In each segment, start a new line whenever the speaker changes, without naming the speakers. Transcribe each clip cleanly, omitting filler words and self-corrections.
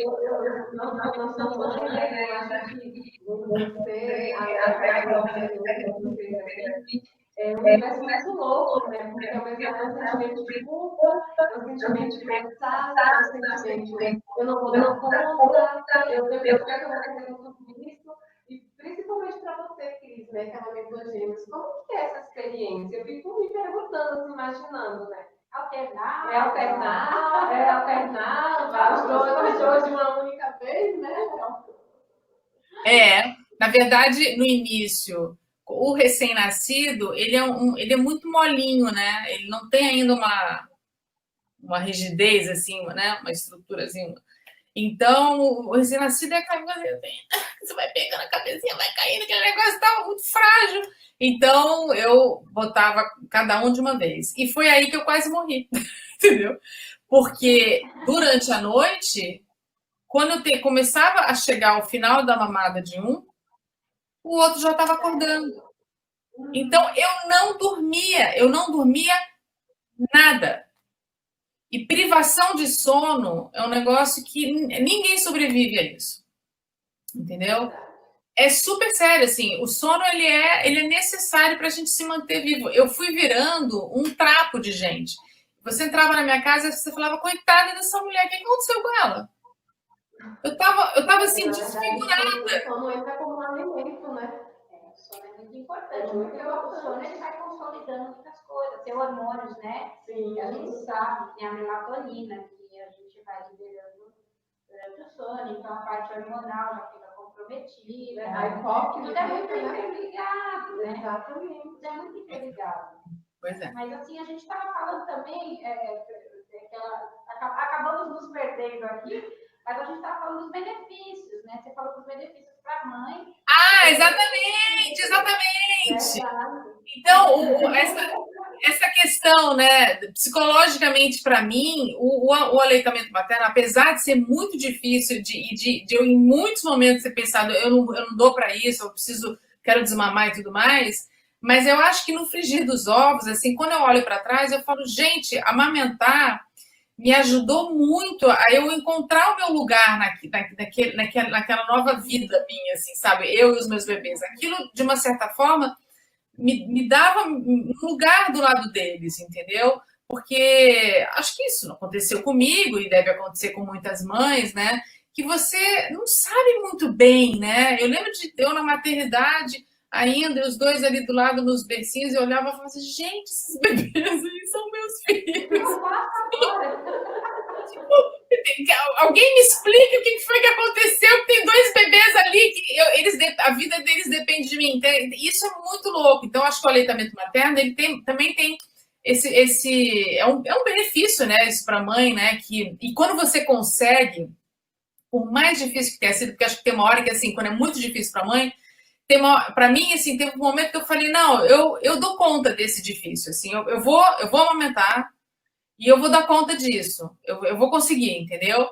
não sou mãe, né? Eu acho que você, até é um universo muito louco, né? Porque ao mesmo tempo é um sentimento de culpa, é um sentimento de cansaço, é um sentimento eu não vou dar conta, eu tenho que ficar com tudo isso. E principalmente para você, Cris, né? Que é uma dos gêmeos, como que é essa experiência? Eu fico me perguntando, assim, imaginando, né? Alternar, os dois de uma única vez, né?
Na verdade, no início, o recém-nascido, ele é muito molinho, né? Ele não tem ainda uma rigidez, assim, né? Uma estruturazinha. Então, o recém-nascido é aquela coisa assim, você vai pegando a cabecinha, vai caindo, aquele negócio estava muito frágil. Então, eu botava cada um de uma vez. E foi aí que eu quase morri, entendeu? Porque durante a noite, quando começava a chegar o final da mamada de um, o outro já estava acordando. Então, eu não dormia nada. E privação de sono é um negócio que ninguém sobrevive a isso. Entendeu? É super sério, assim, o sono ele é necessário para a gente se manter vivo. Eu fui virando um trapo de gente. Você entrava na minha casa e você falava, coitada dessa mulher, o que aconteceu com ela? Eu tava assim, desfigurada.
O sono entra como um alimento, né?
O sono é muito importante, porque o sono ele vai consolidando muitas coisas, tem hormônios, né?
Sim.
A gente sabe, tem a melatonina, que a gente vai liberando durante o sono, então a parte hormonal já fica comprometida. Tudo é muito interligado, né?
Exatamente.
Tudo é muito interligado.
Pois é.
Mas assim, a gente estava falando também, acabamos nos perdendo aqui, mas a gente estava falando dos benefícios, né? Você falou dos benefícios para a mãe.
Exatamente. Então, essa questão, né, psicologicamente para mim, o aleitamento materno, apesar de ser muito difícil, de eu em muitos momentos ter pensado, eu não dou para isso, quero desmamar e tudo mais, mas eu acho que no frigir dos ovos, assim, quando eu olho para trás, eu falo, gente, amamentar me ajudou muito a eu encontrar o meu lugar naquela nova vida minha, assim, sabe? Eu e os meus bebês. Aquilo, de uma certa forma, me dava um lugar do lado deles, entendeu? Porque acho que isso não aconteceu comigo e deve acontecer com muitas mães, né? Que você não sabe muito bem, né? Eu lembro de eu na maternidade ainda, e os dois ali do lado nos bercinhos, eu olhava e falava assim, gente, esses bebês aí são meus filhos. Alguém me explica o que foi que aconteceu, que tem dois bebês ali, que a vida deles depende de mim. Isso é muito louco. Então, acho que o aleitamento materno ele também tem esse é um benefício, né? Isso para a mãe, né? E quando você consegue, por mais difícil que tenha sido, porque acho que tem uma hora que, assim, quando é muito difícil para a mãe, para mim, assim, teve um momento que eu falei, não, eu dou conta desse difícil, assim, eu vou amamentar e eu vou dar conta disso, eu vou conseguir, entendeu?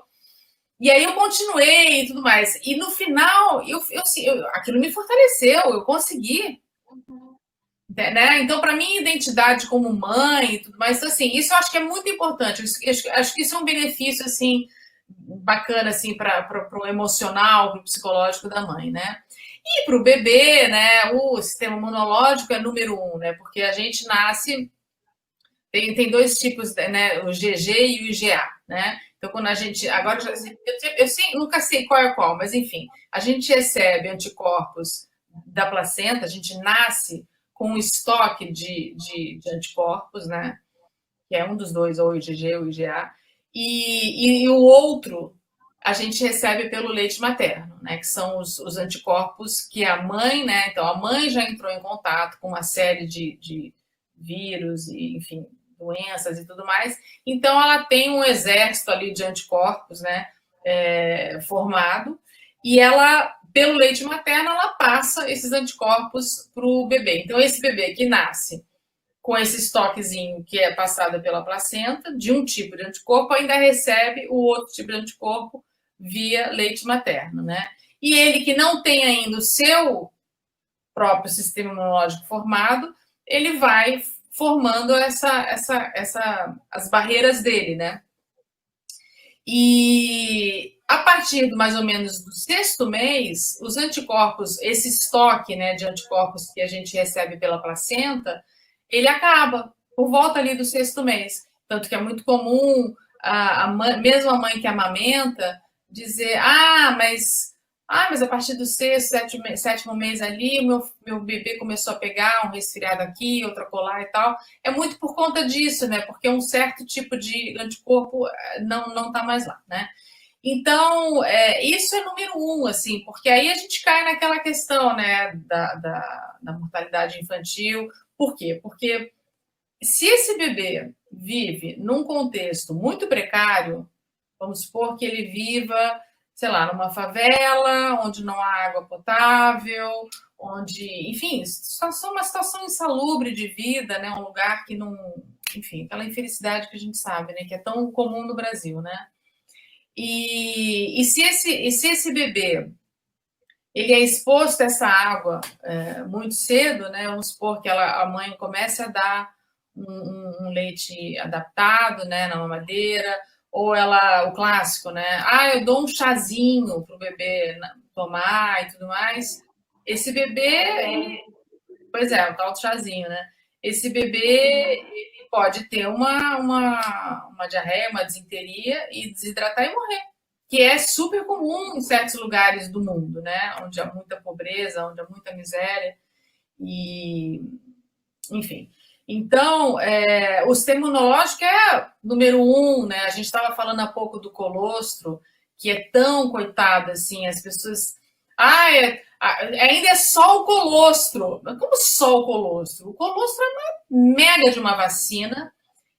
E aí eu continuei e tudo mais. E no final, aquilo me fortaleceu, eu consegui. Né? Então, para mim, identidade como mãe e tudo mais, então, assim, isso eu acho que é muito importante. Acho que isso é um benefício assim, bacana assim, para o emocional, para o psicológico da mãe, né? E para o bebê, né? O sistema imunológico é número 1, né? Porque a gente nasce. Tem dois tipos, né? O GG e o IgA, né? Então, quando a gente. Agora, nunca sei qual é qual, mas enfim, a gente recebe anticorpos da placenta, a gente nasce com um estoque de anticorpos, né? Que é um dos dois, ou o IgG ou o IgA. E o outro a gente recebe pelo leite materno, né? Que são os anticorpos que a mãe, né? Então, a mãe já entrou em contato com uma série de vírus e, enfim, doenças e tudo mais. Então, ela tem um exército ali de anticorpos, né? Formado. E ela, pelo leite materno, ela passa esses anticorpos para o bebê. Então, esse bebê que nasce com esse estoquezinho que é passado pela placenta, de um tipo de anticorpo, ainda recebe o outro tipo de anticorpo via leite materno, né? E ele que não tem ainda o seu próprio sistema imunológico formado, ele vai formando as barreiras dele, né? E A partir do mais ou menos do 6º mês, os anticorpos, esse estoque, né, de anticorpos que a gente recebe pela placenta, ele acaba por volta ali do 6º mês. Tanto que é muito comum mesmo a mãe que amamenta dizer, mas a partir do 6º, 7º mês ali, meu bebê começou a pegar um resfriado aqui, outra colar e tal. É muito por conta disso, né? Porque um certo tipo de anticorpo não está mais lá, né? Então, isso é número 1, assim, porque aí a gente cai naquela questão, né, da mortalidade infantil. Por quê? Porque se esse bebê vive num contexto muito precário, vamos supor que ele viva, sei lá, numa favela, onde não há água potável, onde, enfim, uma situação insalubre de vida, né, um lugar que não, enfim, aquela infelicidade que a gente sabe, né, que é tão comum no Brasil, né? E se esse bebê ele é exposto a essa água muito cedo, né? Vamos supor que a mãe comece a dar um leite adaptado, né, na mamadeira, ou o clássico, né? Eu dou um chazinho para o bebê tomar e tudo mais. Esse bebê, pois é, o tal do chazinho, né? Esse bebê ele pode ter uma diarreia, uma disenteria e desidratar e morrer, que é super comum em certos lugares do mundo, né? Onde há muita pobreza, onde há muita miséria e, enfim. Então, o sistema imunológico é número 1, né? A gente estava falando há pouco do colostro, que é tão coitado assim, as pessoas. Ainda é só o colostro. Mas como só o colostro? O colostro é uma mega de uma vacina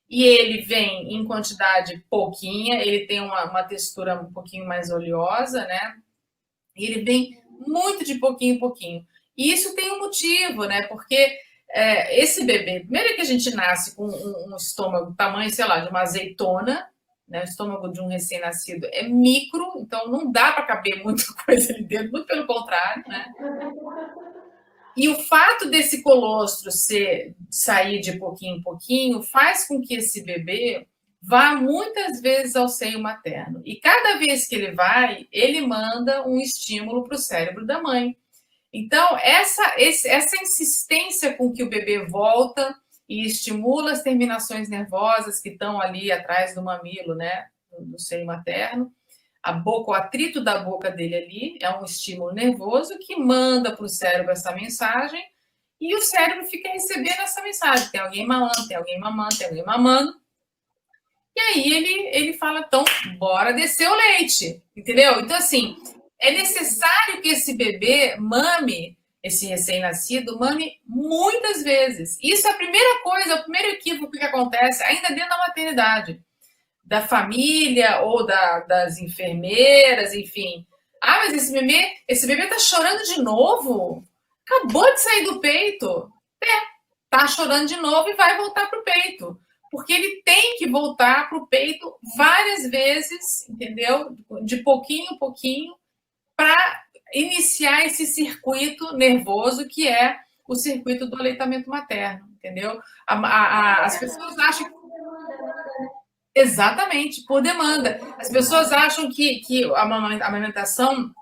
e ele vem em quantidade pouquinha, ele tem uma textura um pouquinho mais oleosa, né? E ele vem muito de pouquinho em pouquinho. E isso tem um motivo, né? Porque esse bebê, primeiro que a gente nasce com um estômago tamanho, sei lá, de uma azeitona, né? O estômago de um recém-nascido é micro, então não dá para caber muita coisa ali dentro, muito pelo contrário, né? E o fato desse colostro sair de pouquinho em pouquinho faz com que esse bebê vá muitas vezes ao seio materno. E cada vez que ele vai, ele manda um estímulo para o cérebro da mãe. Então, essa insistência com que o bebê volta e estimula as terminações nervosas que estão ali atrás do mamilo, né, do seio materno, o atrito da boca dele ali é um estímulo nervoso que manda para o cérebro essa mensagem e o cérebro fica recebendo essa mensagem. Tem alguém mamando, tem alguém mamando, tem alguém mamando. E aí ele fala, então, bora descer o leite, entendeu? Então, assim, é necessário que esse bebê mame, esse recém-nascido, mame muitas vezes. Isso é a primeira coisa, o primeiro equívoco que acontece ainda dentro da maternidade. Da família ou das enfermeiras, enfim. Mas esse bebê tá chorando de novo? Acabou de sair do peito. Tá chorando de novo e vai voltar pro peito. Porque ele tem que voltar pro peito várias vezes, entendeu? De pouquinho em pouquinho, para iniciar esse circuito nervoso que é o circuito do aleitamento materno, entendeu? As pessoas acham que exatamente, por demanda. As pessoas acham que a amamentação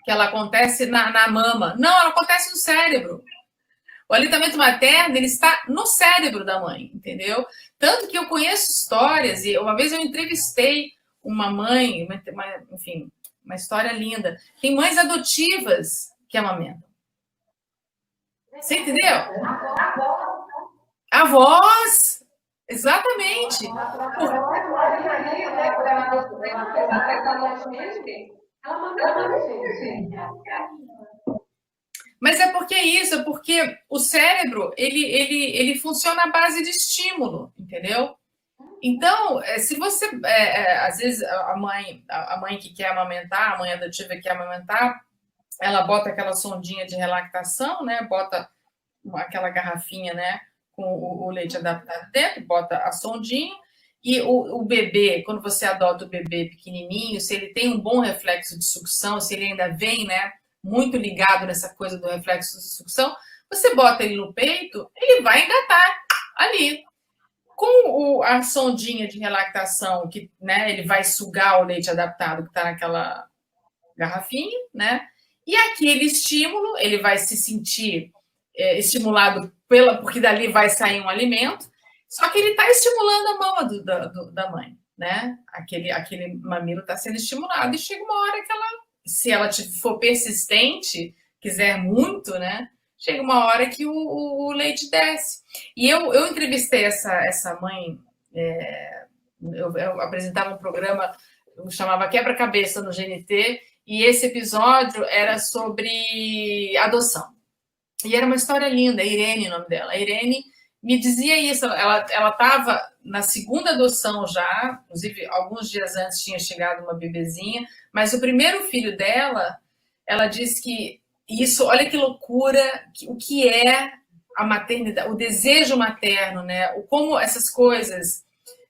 que ela acontece na mama. Não, ela acontece no cérebro. O aleitamento materno ele está no cérebro da mãe, entendeu? Tanto que eu conheço histórias, e uma vez eu entrevistei uma mãe, enfim, uma história linda. Tem mães adotivas que amamentam. Você entendeu? Avós! Exatamente. Mas é porque isso, é porque o cérebro ele funciona à base de estímulo, entendeu? Então, se você às vezes a mãe que quer amamentar, a mãe adotiva que quer amamentar, ela bota aquela sondinha de relactação, né? Bota aquela garrafinha, né? Com o leite adaptado dentro, bota a sondinha, e o bebê, quando você adota o bebê pequenininho, se ele tem um bom reflexo de sucção, se ele ainda vem, né, muito ligado nessa coisa do reflexo de sucção, você bota ele no peito, ele vai engatar ali. Com a sondinha de relactação, que, né, ele vai sugar o leite adaptado que está garrafinha, né? E aquele estímulo, ele vai se sentir estimulado porque dali vai sair um alimento, só que ele está estimulando a mama da mãe, né? Aquele mamilo está sendo estimulado e chega uma hora que ela, se ela for persistente, quiser muito, né? Chega uma hora que o leite desce. E eu entrevistei essa mãe, eu apresentava um programa, eu chamava Quebra-Cabeça no GNT, e esse episódio era sobre adoção. E era uma história linda, a Irene, o nome dela. A Irene me dizia isso, ela estava na segunda adoção já, inclusive alguns dias antes tinha chegado uma bebezinha, mas o primeiro filho dela, ela disse que isso, olha que loucura, o que é a maternidade, o desejo materno, né? Como essas coisas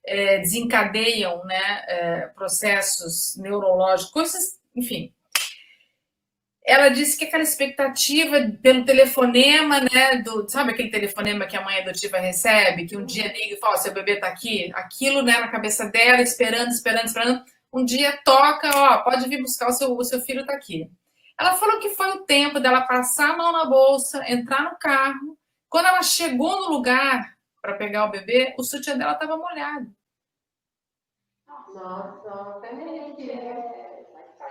desencadeiam, né? Processos neurológicos, coisas, enfim. Ela disse que aquela expectativa pelo telefonema, né? Sabe aquele telefonema que a mãe adotiva recebe, que um dia liga e fala, seu bebê está aqui? Aquilo, né, na cabeça dela, esperando. Um dia toca, ó, pode vir buscar o seu filho está aqui. Ela falou que foi o tempo dela passar a mão na bolsa, entrar no carro. Quando ela chegou no lugar para pegar o bebê, o sutiã dela estava molhado.
Nossa,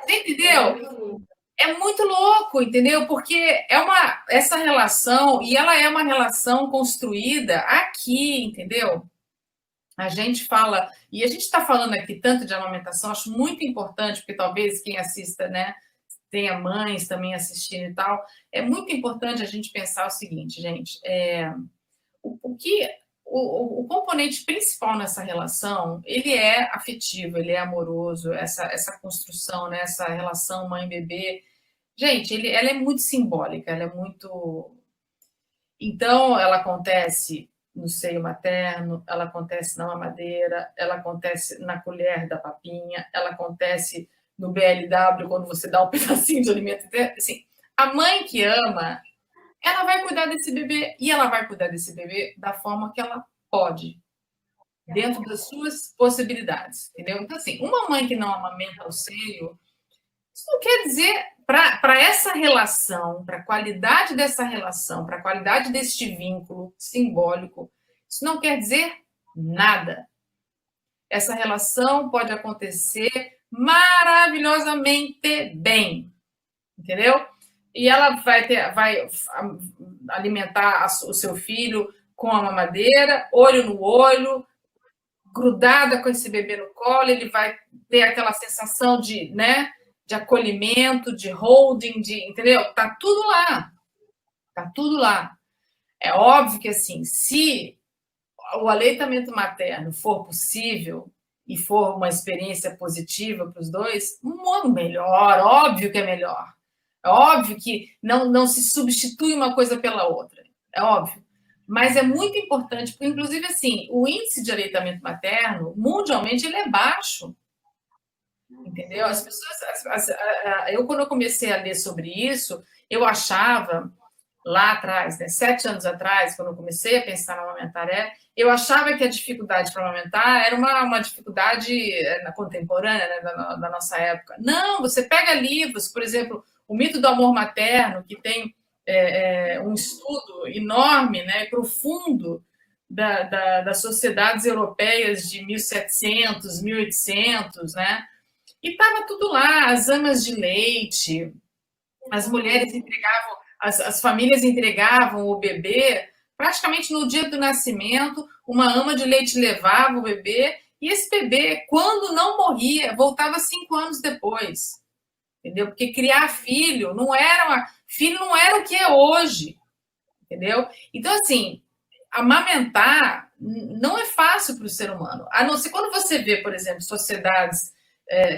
você entendeu? É muito louco, entendeu? Porque essa relação, e ela é uma relação construída aqui, entendeu? A gente fala, e a gente está falando aqui tanto de amamentação, acho muito importante, porque talvez quem assista, né, tenha mães também assistindo e tal, é muito importante a gente pensar o seguinte, gente, o componente principal nessa relação, ele é afetivo, ele é amoroso, essa construção, né, essa relação mãe-bebê. Gente, ela é muito simbólica, ela é muito... Então, ela acontece no seio materno, ela acontece na mamadeira, ela acontece na colher da papinha, ela acontece no BLW, quando você dá um pedacinho de alimento. Assim, a mãe que ama, ela vai cuidar desse bebê, e ela vai cuidar desse bebê da forma que ela pode, dentro das suas possibilidades, entendeu? Então, assim, uma mãe que não amamenta o seio, isso não quer dizer, para essa relação, para a qualidade dessa relação, para a qualidade deste vínculo simbólico, isso não quer dizer nada. Essa relação pode acontecer maravilhosamente bem, entendeu? E ela vai alimentar o seu filho com a mamadeira, olho no olho, grudada com esse bebê no colo, ele vai ter aquela sensação de, né, de acolhimento, de holding, entendeu? Tá tudo lá. Tá tudo lá. É óbvio que, assim, se o aleitamento materno for possível e for uma experiência positiva para os dois, muito melhor, óbvio que é melhor. É óbvio que não se substitui uma coisa pela outra. É óbvio. Mas é muito importante, porque, inclusive, assim, o índice de aleitamento materno, mundialmente, ele é baixo. Entendeu? As pessoas... quando eu comecei a ler sobre isso, eu achava, lá atrás, né, 7 anos atrás, quando eu comecei a pensar na amamentar, eu achava que a dificuldade para amamentar era uma dificuldade contemporânea, né, da nossa época. Não, você pega livros, por exemplo, O Mito do Amor Materno, que tem um estudo enorme, né, profundo das sociedades europeias de 1700, 1800, né? E estava tudo lá, as amas de leite, as mulheres entregavam, as famílias entregavam o bebê, praticamente no dia do nascimento, uma ama de leite levava o bebê, e esse bebê, quando não morria, voltava 5 anos depois. Entendeu? Porque criar filho não era o que é hoje. Entendeu? Então, assim, amamentar não é fácil para o ser humano. A não ser quando você vê, por exemplo, sociedades,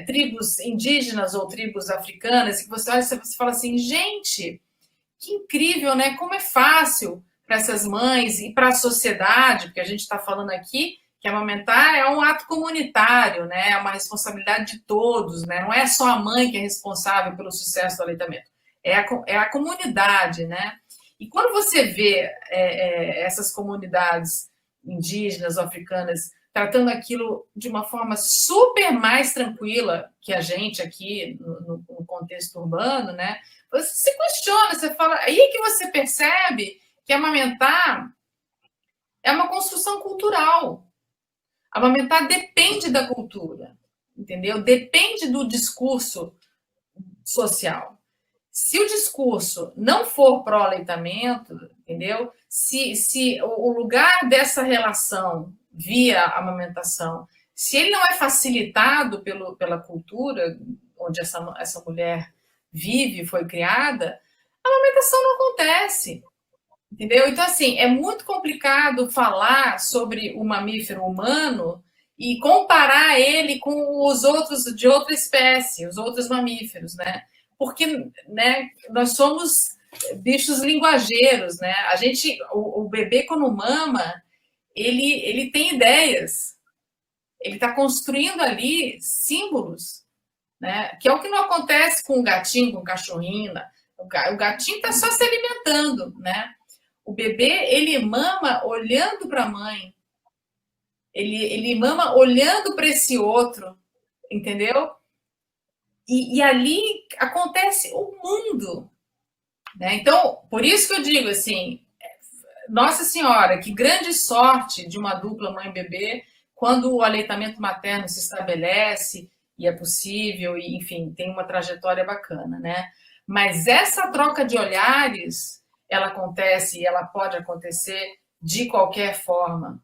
tribos indígenas ou tribos africanas, que você olha e você fala assim, gente, que incrível, né? Como é fácil para essas mães e para a sociedade, porque a gente está falando aqui que amamentar é um ato comunitário, né? É uma responsabilidade de todos, né? Não é só a mãe que é responsável pelo sucesso do aleitamento, é a comunidade, né? E quando você vê essas comunidades indígenas ou africanas tratando aquilo de uma forma super mais tranquila que a gente aqui no contexto urbano, né? Você se questiona, você fala, aí é que você percebe que amamentar é uma construção cultural. Amamentar depende da cultura, entendeu? Depende do discurso social. Se o discurso não for pró-aleitamento, entendeu? Se o lugar dessa relação via amamentação, se ele não é facilitado pela cultura onde essa mulher vive, foi criada, a amamentação não acontece. Entendeu? Então, assim, é muito complicado falar sobre o mamífero humano e comparar ele com os outros de outra espécie, os outros mamíferos, né? Porque, né, nós somos bichos linguageiros, né? O bebê quando mama, ele tem ideias, ele está construindo ali símbolos, né? Que é o que não acontece com o gatinho, com o cachorrinho, né? O gatinho está só se alimentando, né? O bebê, ele mama olhando para a mãe. Ele mama olhando para esse outro, entendeu? E ali acontece o mundo. Né? Então, por isso que eu digo assim, Nossa Senhora, que grande sorte de uma dupla mãe-bebê quando o aleitamento materno se estabelece e é possível, e, enfim, tem uma trajetória bacana, né? Mas essa troca de olhares, ela acontece e ela pode acontecer de qualquer forma,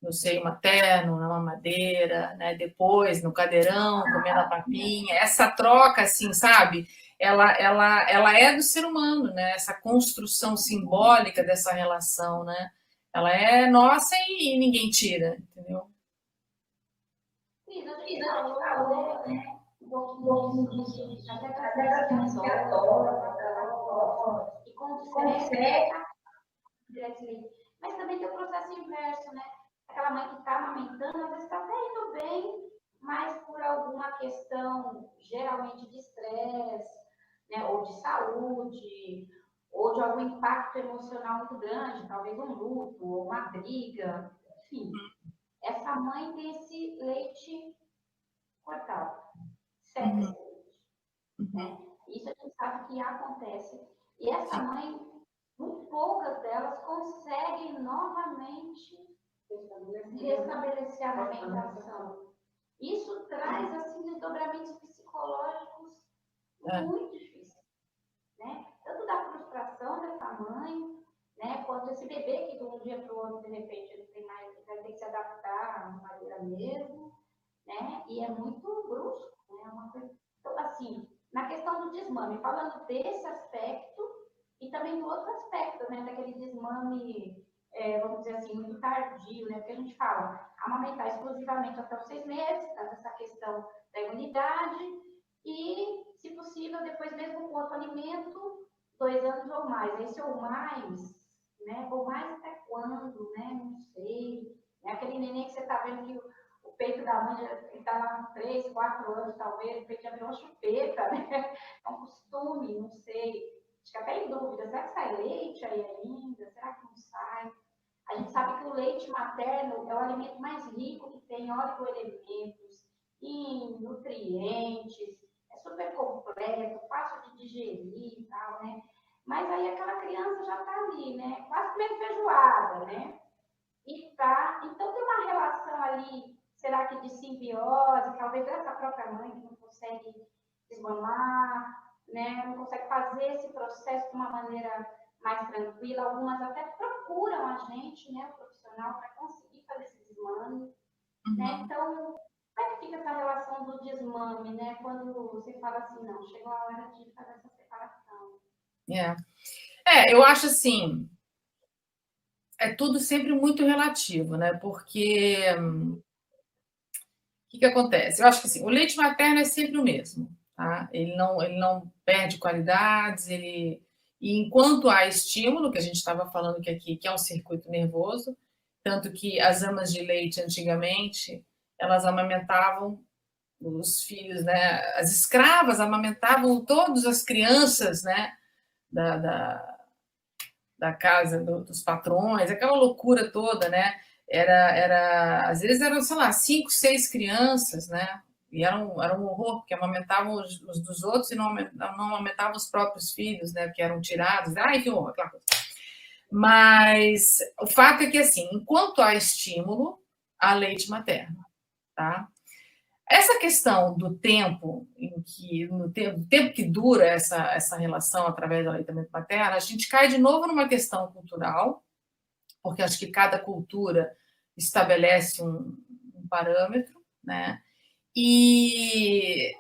no seio materno, na mamadeira, né? Depois no cadeirão, comendo a papinha. Essa troca, assim, sabe? Ela é do ser humano, né? Essa construção simbólica dessa relação, né? Ela é nossa e ninguém tira, entendeu?
Sim, a gente falou, né? Um pouquinho disso, até para que adora, e consegue, mas também tem o processo inverso, né? Aquela mãe que está amamentando, às vezes está até indo bem, mas por alguma questão, geralmente de estresse, né? Ou de saúde, ou de algum impacto emocional muito grande, talvez um luto, ou uma briga, enfim. Essa mãe tem esse leite cortado, seca esse leite. Né? Isso a gente sabe que acontece. E essa mãe, muito poucas delas conseguem novamente restabelecer a amamentação. Isso traz assim desdobramentos psicológicos muito difíceis, né? Tanto da frustração dessa mãe, né? Quanto esse bebê que de um dia para o outro de repente ele tem mais, vai ter que se adaptar à maneira mesmo, né? E é muito brusco, né? Uma coisa... Então, assim, na questão do desmame, falando desse aspecto e também do outro aspecto, né? Daquele desmame, vamos dizer assim, muito tardio, né? Porque a gente fala amamentar exclusivamente até os 6 meses, essa questão da imunidade e, se possível, depois mesmo com outro alimento, 2 anos ou mais. Esse ou mais, né? Ou mais até quando, né? Não sei. É aquele neném que você está vendo que o peito da mãe está lá com 3, 4 anos, talvez, o peito já virou uma chupeta, né? É um costume, não sei. Acho que até em dúvida, será que sai leite aí ainda? Será que não sai? A gente sabe que o leite materno é o alimento mais rico que tem oligoelementos e nutrientes, é super completo, fácil de digerir e tal, né? Mas aí aquela criança já está ali, né? Quase comendo feijoada, né? E tá, então tem uma relação ali, será que de simbiose, talvez dessa própria mãe que não consegue desmamar, né? Não consegue fazer esse processo de uma maneira mais tranquila. Algumas até procuram a gente, né, o profissional, para conseguir fazer esse desmame, né? Então, como é que fica essa relação do desmame, né? Quando você fala assim, não, chegou a hora de fazer essa separação.
Eu acho assim, é tudo sempre muito relativo, né? Porque o que acontece? Eu acho que assim, o leite materno é sempre o mesmo, tá? Ele não perde qualidades, e enquanto há estímulo, que a gente estava falando aqui, que é um circuito nervoso, tanto que as amas de leite antigamente, elas amamentavam os filhos, né? As escravas amamentavam todas as crianças, né? Da casa dos patrões, aquela loucura toda, né? às vezes eram, sei lá, 5, 6 crianças, né? E era um horror, porque amamentavam os dos outros e não amamentavam os próprios filhos, né? Que eram tirados. Ai, que horror, aquela coisa. Mas o fato é que, assim, enquanto há estímulo, há leite materno, tá? Essa questão do tempo no tempo que dura essa relação através do aleitamento materno, a gente cai de novo numa questão cultural, porque acho que cada cultura estabelece um parâmetro, né? E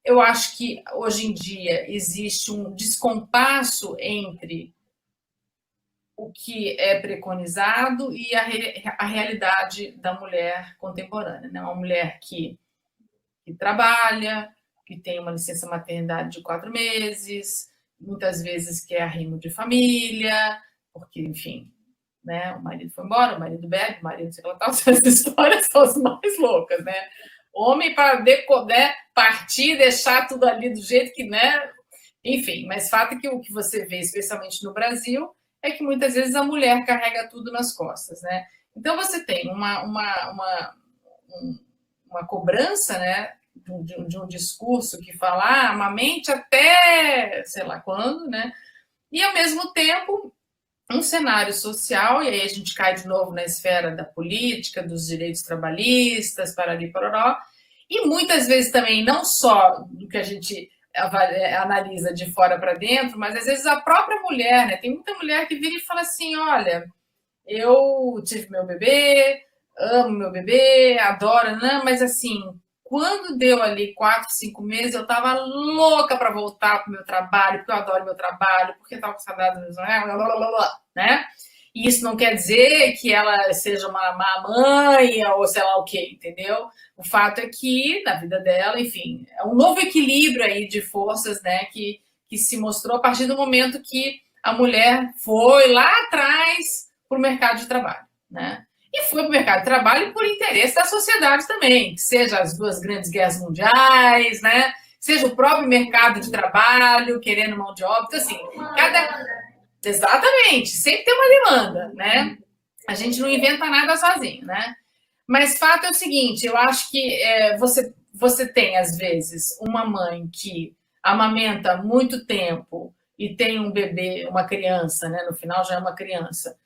eu acho que hoje em dia existe um descompasso entre o que é preconizado e a realidade da mulher contemporânea, né? Uma mulher que trabalha, que tem uma licença maternidade de 4 meses, muitas vezes quer arrimo de família, porque, enfim, né, o marido foi embora, o marido bebe, o marido sei lá, tal, essas histórias são as mais loucas, né? Homem para partir, deixar tudo ali do jeito que, né? Enfim, mas fato é que o que você vê, especialmente no Brasil, é que muitas vezes a mulher carrega tudo nas costas, né? Então você tem uma cobrança, né, de um discurso que fala amamente até sei lá quando, né? E ao mesmo tempo um cenário social, e aí a gente cai de novo na esfera da política, dos direitos trabalhistas, parari pororó, e muitas vezes também não só do que a gente analisa de fora para dentro, mas às vezes a própria mulher, né? Tem muita mulher que vira e fala assim, olha, eu tive meu bebê, amo meu bebê, adoro, né? Mas assim, quando deu ali 4, 5 meses, eu estava louca para voltar para o meu trabalho, porque eu adoro meu trabalho, porque estava com saudade do meu, né? E isso não quer dizer que ela seja uma má mãe ou sei lá o quê, entendeu? O fato é que, na vida dela, enfim, é um novo equilíbrio aí de forças, né, que se mostrou a partir do momento que a mulher foi lá atrás para o mercado de trabalho, né? E foi para o mercado de trabalho por interesse da sociedade também, seja as 2 grandes guerras mundiais, né? Seja o próprio mercado de trabalho querendo mão de obra, então, assim, exatamente, sempre tem uma demanda, né? A gente não inventa nada sozinho, né? Mas fato é o seguinte, eu acho que você tem, às vezes, uma mãe que amamenta muito tempo e tem um bebê, uma criança, né? No final já é uma criança,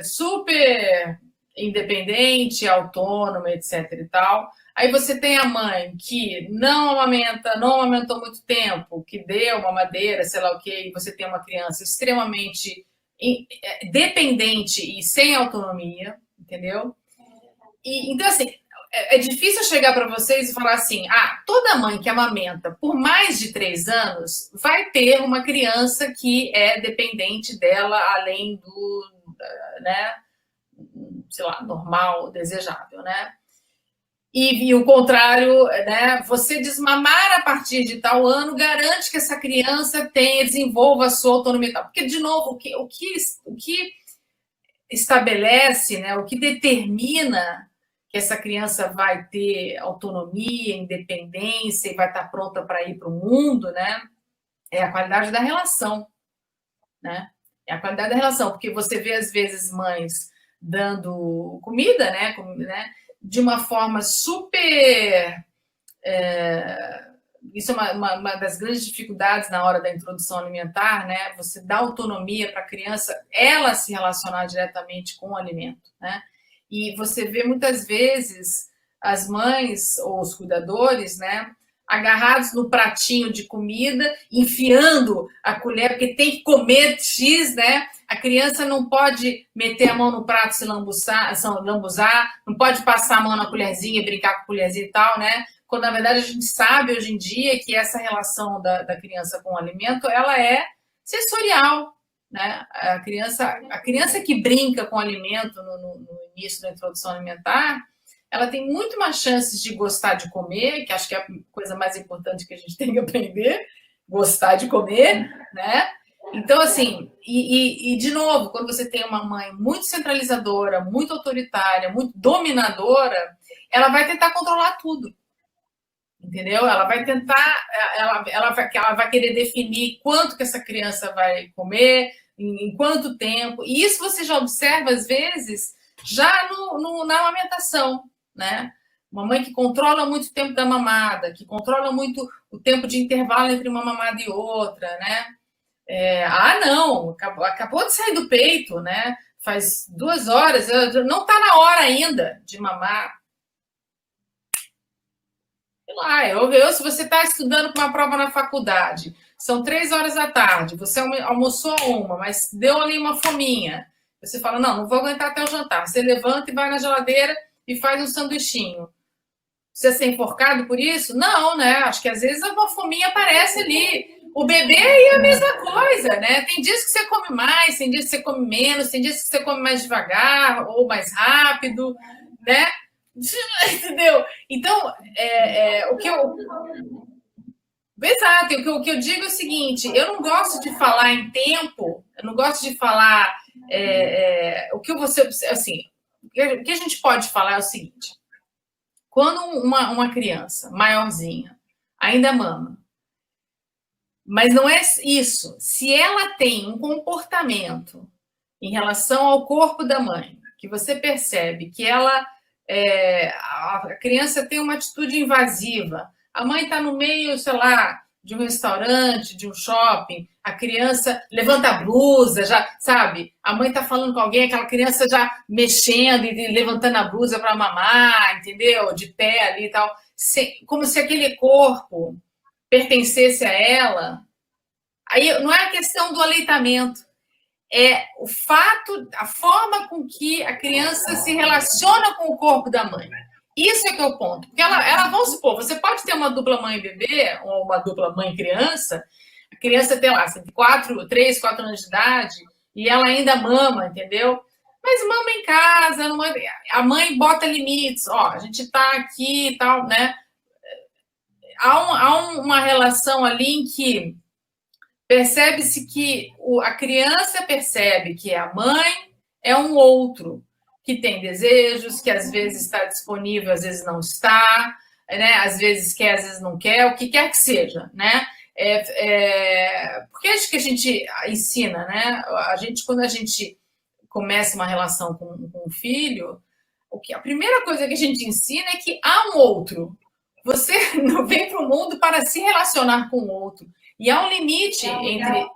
super independente, autônoma, etc. e tal. Aí você tem a mãe que não amamentou muito tempo, que deu uma madeira, sei lá o quê, e você tem uma criança extremamente dependente e sem autonomia, entendeu? Então, assim, é difícil chegar para vocês e falar assim, toda mãe que amamenta por mais de 3 anos vai ter uma criança que é dependente dela, além do, né, sei lá, normal, desejável, né? E o contrário, né? Você desmamar a partir de tal ano garante que essa criança desenvolva a sua autonomia. Porque, de novo, o que estabelece, né? O que determina que essa criança vai ter autonomia, independência e vai estar pronta para ir para o mundo, né? É a qualidade da relação, né? É a qualidade da relação, porque você vê, às vezes, mães dando comida, né? De uma forma super... isso é uma das grandes dificuldades na hora da introdução alimentar, né? Você dá autonomia para a criança, ela se relacionar diretamente com o alimento, né? E você vê muitas vezes as mães ou os cuidadores, né, agarrados no pratinho de comida, enfiando a colher, porque tem que comer X, né? A criança não pode meter a mão no prato e se lambuzar, não pode passar a mão na colherzinha, brincar com a colherzinha e tal, né? Quando, na verdade, a gente sabe hoje em dia que essa relação da criança com o alimento, ela é sensorial, né? A criança que brinca com o alimento no início da introdução alimentar, ela tem muito mais chances de gostar de comer, que acho que é a coisa mais importante que a gente tem que aprender, gostar de comer, né? Então, assim, e de novo, quando você tem uma mãe muito centralizadora, muito autoritária, muito dominadora, ela vai tentar controlar tudo. Entendeu? Ela vai tentar, ela vai querer definir quanto que essa criança vai comer, em quanto tempo. E isso você já observa, às vezes, Já na amamentação, né? Uma mãe que controla muito o tempo da mamada, que controla muito o tempo de intervalo entre uma mamada e outra, né? Não, acabou de sair do peito, né? Faz 2 horas, não está na hora ainda de mamar. Sei lá, se você está estudando para uma prova na faculdade, são 3 horas da tarde, você almoçou uma, mas deu ali uma fominha. Você fala, não vou aguentar até o jantar. Você levanta e vai na geladeira e faz um sanduichinho. Você ser enforcado por isso? Não, né? Acho que às vezes uma fominha aparece ali. O bebê é a mesma coisa, né? Tem dias que você come mais, tem dias que você come menos, tem dias que você come mais devagar ou mais rápido, né? Entendeu? Então, Exato, o que eu digo é o seguinte, eu não gosto de falar em tempo, eu não gosto de falar o que a gente pode falar é o seguinte, quando uma criança maiorzinha ainda mama, mas não é isso, se ela tem um comportamento em relação ao corpo da mãe, que você percebe que a criança tem uma atitude invasiva, a mãe está no meio, sei lá, de um restaurante, de um shopping, a criança levanta a blusa, já sabe? A mãe está falando com alguém, aquela criança já mexendo e levantando a blusa para mamar, entendeu? De pé ali e tal, como se aquele corpo pertencesse a ela. Aí não é a questão do aleitamento, é o fato, a forma com que a criança se relaciona com o corpo da mãe. Isso é que é o ponto. Porque vamos supor, você pode ter uma dupla mãe bebê, ou uma dupla mãe criança, a criança tem lá 3, 4 anos de idade, e ela ainda mama, entendeu? Mas mama em casa, a mãe bota limites, a gente tá aqui e tal, né? Há uma relação ali em que percebe-se que a criança percebe que a mãe é um outro, que tem desejos, que às vezes está disponível, às vezes não está, né? Às vezes quer, às vezes não quer, o que quer que seja, né? Porque acho que a gente ensina, né? Quando a gente começa uma relação com um filho, a primeira coisa que a gente ensina é que há um outro. Você não vem para o mundo para se relacionar com o outro. E há um limite entre...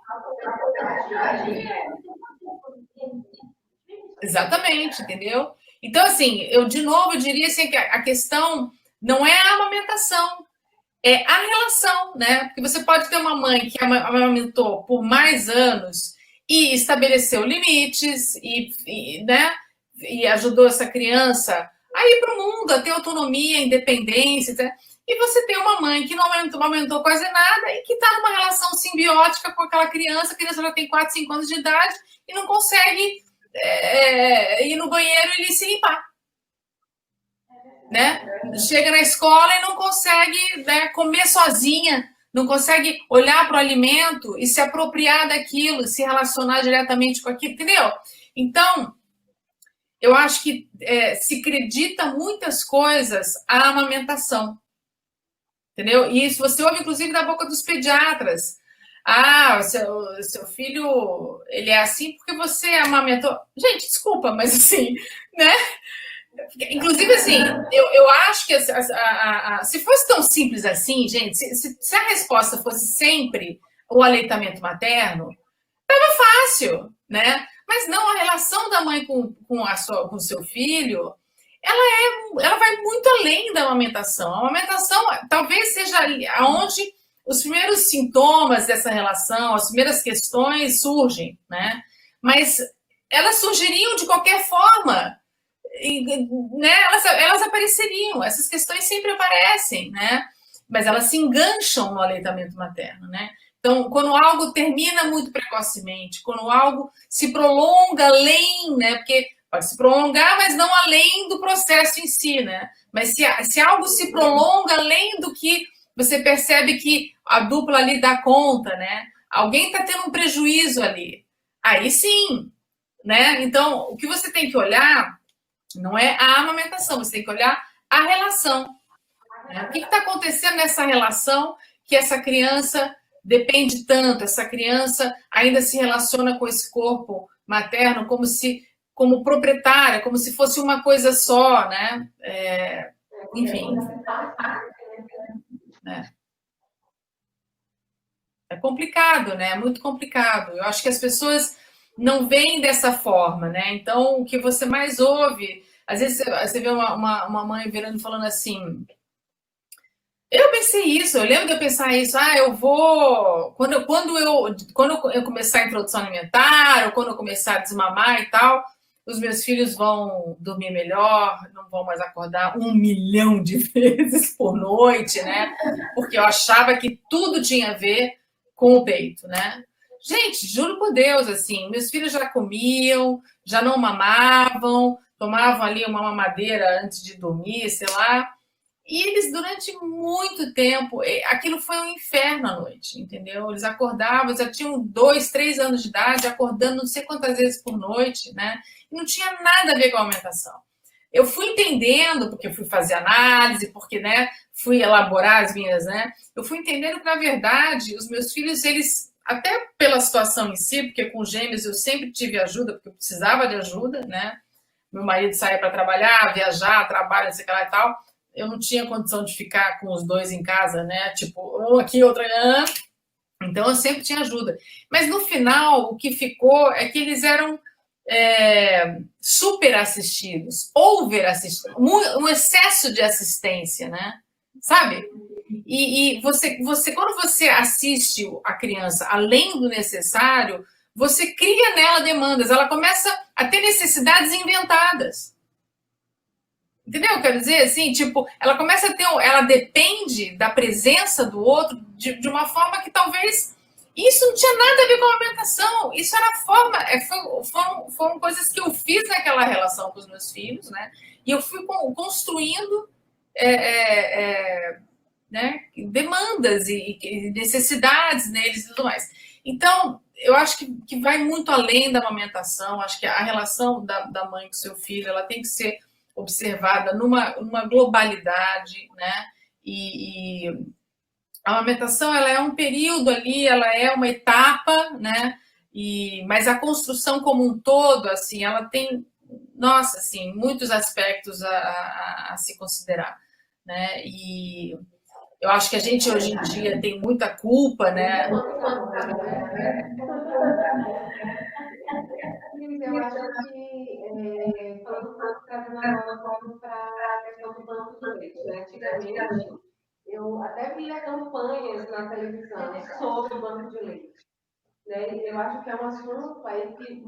Exatamente, entendeu? Então, assim, eu diria assim, que a questão não é a amamentação, é a relação, né? Porque você pode ter uma mãe que amamentou por mais anos e estabeleceu limites né? E ajudou essa criança a ir para o mundo, a ter autonomia, independência, etc. E você tem uma mãe que não amamentou quase nada e que está numa relação simbiótica com aquela criança, a criança já tem 4, 5 anos de idade e não consegue ir no banheiro e se limpar. Né? Chega na escola e não consegue, né, comer sozinha, não consegue olhar para o alimento e se apropriar daquilo, se relacionar diretamente com aquilo, entendeu? Então, eu acho que se acredita muitas coisas à amamentação. Entendeu? E isso você ouve, inclusive, da boca dos pediatras. Seu filho, ele é assim porque você amamentou. Gente, desculpa, mas assim, né? Inclusive, assim, eu acho que se fosse tão simples assim, gente, se a resposta fosse sempre o aleitamento materno, estava fácil, né? Mas não, a relação da mãe com o seu filho, ela vai muito além da amamentação. A amamentação talvez seja onde os primeiros sintomas dessa relação, as primeiras questões surgem, né? Mas elas surgiriam de qualquer forma, né? Elas apareceriam, essas questões sempre aparecem, né? Mas elas se engancham no aleitamento materno, né? Então, quando algo termina muito precocemente, quando algo se prolonga além, né? Porque pode se prolongar, mas não além do processo em si, né? Mas se algo se prolonga além do que você percebe que a dupla ali dá conta, né? Alguém está tendo um prejuízo ali. Aí sim, né? Então, o que você tem que olhar não é a amamentação, você tem que olhar a relação. Né? O que está acontecendo nessa relação que essa criança depende tanto, essa criança ainda se relaciona com esse corpo materno como se como proprietária, como se fosse uma coisa só, né? Enfim. É complicado, né? É muito complicado. Eu acho que as pessoas não veem dessa forma, né? Então, o que você mais ouve, às vezes você vê uma mãe virando e falando assim. Eu pensei isso, eu lembro de eu pensar isso, eu vou. Quando eu começar a introdução alimentar, ou quando eu começar a desmamar e tal, os meus filhos vão dormir melhor, não vão mais acordar 1 milhão de vezes por noite, né? Porque eu achava que tudo tinha a ver com o peito, né? Gente, juro por Deus, assim, meus filhos já comiam, já não mamavam, tomavam ali uma mamadeira antes de dormir, sei lá. E eles, durante muito tempo, aquilo foi um inferno à noite, entendeu? Eles acordavam, já tinham 2, 3 anos de idade, acordando não sei quantas vezes por noite, né? E não tinha nada a ver com a alimentação. Eu fui entendendo, porque eu fui fazer análise, porque, né, fui elaborar as minhas, né? Eu fui entendendo que, na verdade, os meus filhos, eles, até pela situação em si, porque com gêmeos eu sempre tive ajuda, porque eu precisava de ajuda, né? Meu marido saía para trabalhar, viajar, trabalho, sei lá e tal. Eu não tinha condição de ficar com os dois em casa, né? Tipo, um aqui, outro ali. Então eu sempre tinha ajuda. Mas no final, o que ficou é que eles eram super assistidos, over assistidos, um excesso de assistência, né? Sabe? E você, quando você assiste a criança além do necessário, você cria nela demandas, ela começa a ter necessidades inventadas. Entendeu? Quero dizer assim, tipo, ela começa a ter, ela depende da presença do outro de uma forma que talvez isso não tinha nada a ver com a alimentação. Isso era forma, foram coisas que eu fiz naquela relação com os meus filhos, né? E eu fui construindo né, demandas e necessidades neles e tudo mais. Então, eu acho que vai muito além da amamentação. Acho que a relação da mãe com seu filho, ela tem que ser observada numa globalidade, né? E a amamentação, ela é um período ali, ela é uma etapa, né? Mas a construção como um todo, assim, ela tem, nossa, assim, muitos aspectos a se considerar, né? E eu acho que a gente hoje em dia tem muita culpa, né?
Eu acho que, falando um pouco, trazendo agora um pouco para a questão do banco de leite, né? Antigamente, eu até via campanhas na televisão sobre o banco de leite. Né? Eu acho que é um assunto aí que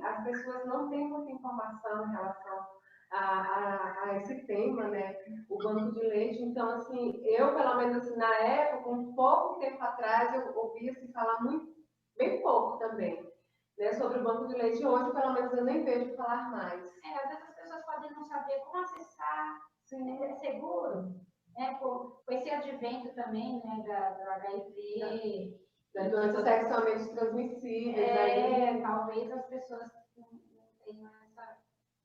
as pessoas não têm muita informação em relação a esse tema, né? O banco de leite. Então, assim, eu, pelo menos assim, na época, um pouco tempo atrás, eu ouvia se falar muito, bem pouco também, né, sobre o banco de leite. Hoje, pelo menos, eu nem vejo falar mais.
Às vezes as pessoas podem não saber como acessar, é seguro, né? Com esse advento também, né, do HIV,
das doenças sexualmente transmissíveis.
Talvez as pessoas não tenham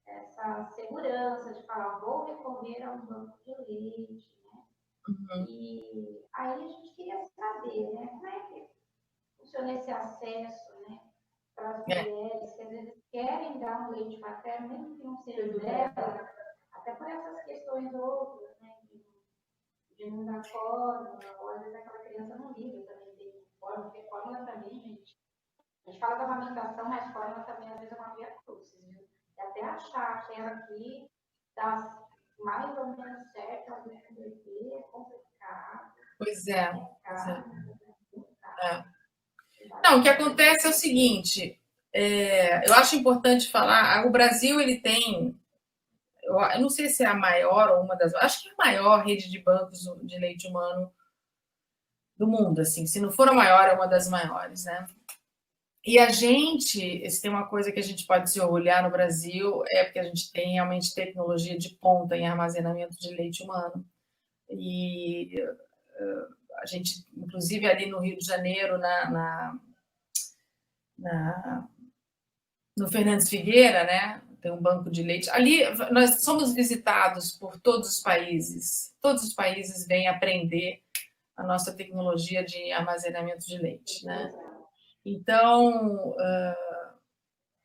essa segurança de falar, vou recorrer a um banco de leite, né?
Uhum.
E aí a gente queria saber, né, como é que funciona esse acesso, né, para as mulheres que às vezes querem dar um leite materno, mesmo que não seja dela, até por essas questões outras, né, de não dar fórmula, ou às vezes aquela criança não liga também de fórmula, porque fórmula também, gente, a gente fala da amamentação, mas fórmula também às vezes é uma via crucis, viu? E até achar aquela que dá mais ou menos certo, às vezes é complicado.
Pois é. Não, o que acontece é o seguinte, eu acho importante falar, o Brasil, ele tem, eu não sei se é a maior ou uma das, acho que é a maior rede de bancos de leite humano do mundo, assim, se não for a maior, é uma das maiores, né? E a gente, se tem uma coisa que a gente pode se orgulhar no Brasil, é porque a gente tem realmente tecnologia de ponta em armazenamento de leite humano. E a gente, inclusive ali no Rio de Janeiro, no Fernandes Figueira, né? Tem um banco de leite. Ali nós somos visitados por todos os países. Todos os países vêm aprender a nossa tecnologia de armazenamento de leite, né? Então,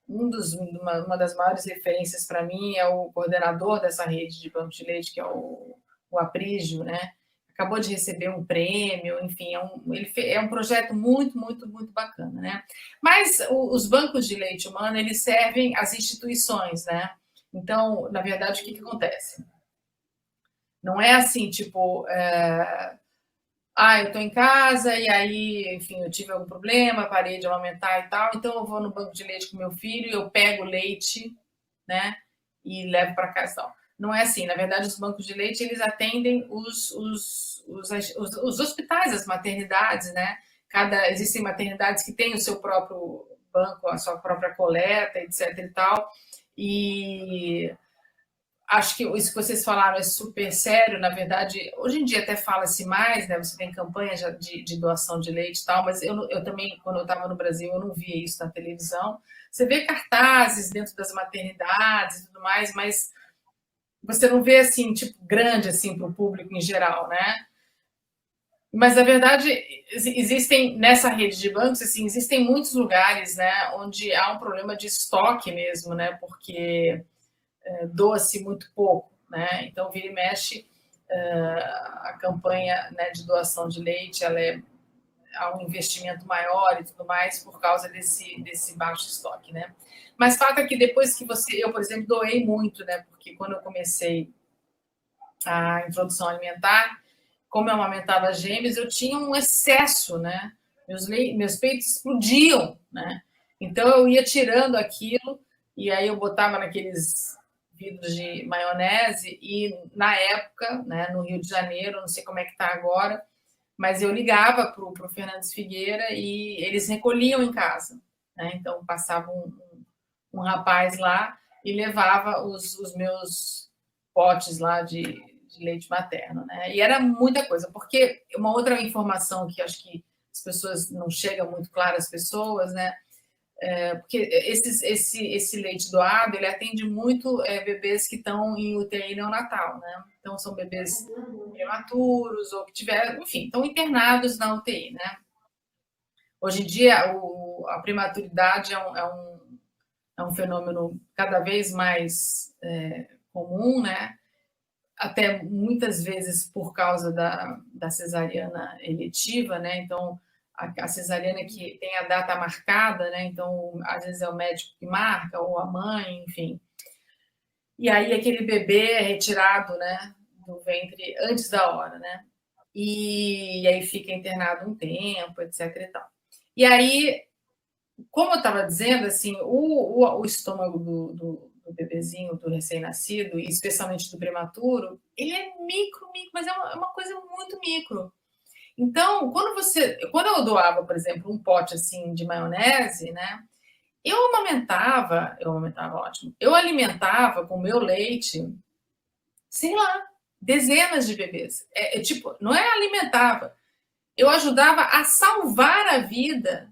uma das maiores referências para mim é o coordenador dessa rede de banco de leite, que é o Aprígio, né? Acabou de receber um prêmio, enfim, é um projeto muito, muito, muito bacana, né? Mas os bancos de leite humano, eles servem às instituições, né? Então, na verdade, o que acontece? Não é assim, tipo, eu estou em casa e aí, enfim, eu tive algum problema, parei de amamentar e tal, então eu vou no banco de leite com meu filho, eu pego o leite, né, e levo para casa e tal. Não é assim, na verdade, os bancos de leite, eles atendem os hospitais, as maternidades, né? Existem maternidades que têm o seu próprio banco, a sua própria coleta, etc e tal, e acho que isso que vocês falaram é super sério, na verdade, hoje em dia até fala-se mais, né? Você tem campanhas de doação de leite e tal, mas eu também, quando eu estava no Brasil, eu não via isso na televisão. Você vê cartazes dentro das maternidades e tudo mais, mas você não vê assim, tipo, grande assim para o público em geral, né? Mas, na verdade, existem, nessa rede de bancos, assim, existem muitos lugares, né, onde há um problema de estoque mesmo, né, porque doa-se muito pouco, né? Então, vira e mexe, a campanha, né, de doação de leite, há um investimento maior e tudo mais por causa desse baixo estoque, né? Mas fato é que depois que eu, por exemplo, doei muito, né? Porque quando eu comecei a introdução alimentar, como eu amamentava gêmeos, eu tinha um excesso, né? Meus peitos explodiam, né? Então eu ia tirando aquilo e aí eu botava naqueles vidros de maionese e na época, né, no Rio de Janeiro, não sei como é que está agora, mas eu ligava para o Fernandes Figueira e eles recolhiam em casa, né? Então passava um rapaz lá e levava os meus potes lá de leite materno, né? E era muita coisa, porque uma outra informação que acho que as pessoas não chega muito clara às pessoas, né? Porque esse leite doado, ele atende muito bebês que estão em UTI neonatal, né? Então, são bebês prematuros ou que tiveram, enfim, estão internados na UTI, né? Hoje em dia, a prematuridade é um fenômeno cada vez mais comum, né? Até muitas vezes por causa da cesariana eletiva, né? Então, a cesariana que tem a data marcada, né? Então, às vezes é o médico que marca, ou a mãe, enfim. E aí aquele bebê é retirado, né, do ventre antes da hora, né? E aí fica internado um tempo, etc e tal. E aí, como eu estava dizendo, assim, o estômago do bebezinho, do recém-nascido, e especialmente do prematuro, ele é micro, mas é uma coisa muito micro. Então, quando eu doava, por exemplo, um pote assim de maionese, né? Eu amamentava ótimo. Eu alimentava com meu leite, sei lá, dezenas de bebês. Tipo, não é alimentava, eu ajudava a salvar a vida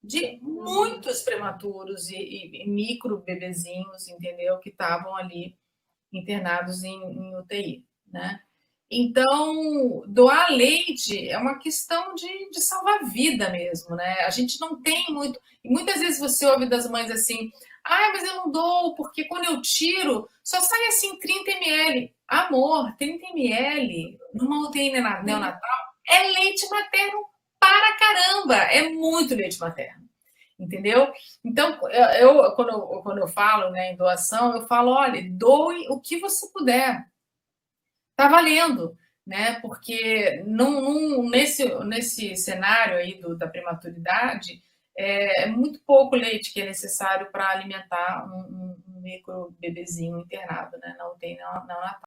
de muitos prematuros e micro bebezinhos, entendeu? Que estavam ali internados em UTI, né? Então, doar leite é uma questão de salvar vida mesmo, né? A gente não tem muito. E muitas vezes você ouve das mães assim: mas eu não dou, porque quando eu tiro, só sai assim 30 ml. Amor, 30 ml numa UTI neonatal é leite materno para caramba, é muito leite materno. Entendeu? Então, quando eu falo, né, em doação, eu falo: olha, doe o que você puder. Tá valendo, né? Porque nesse cenário aí da prematuridade, é muito pouco leite que é necessário para alimentar um micro bebezinho internado, né? Na UTI neonatal.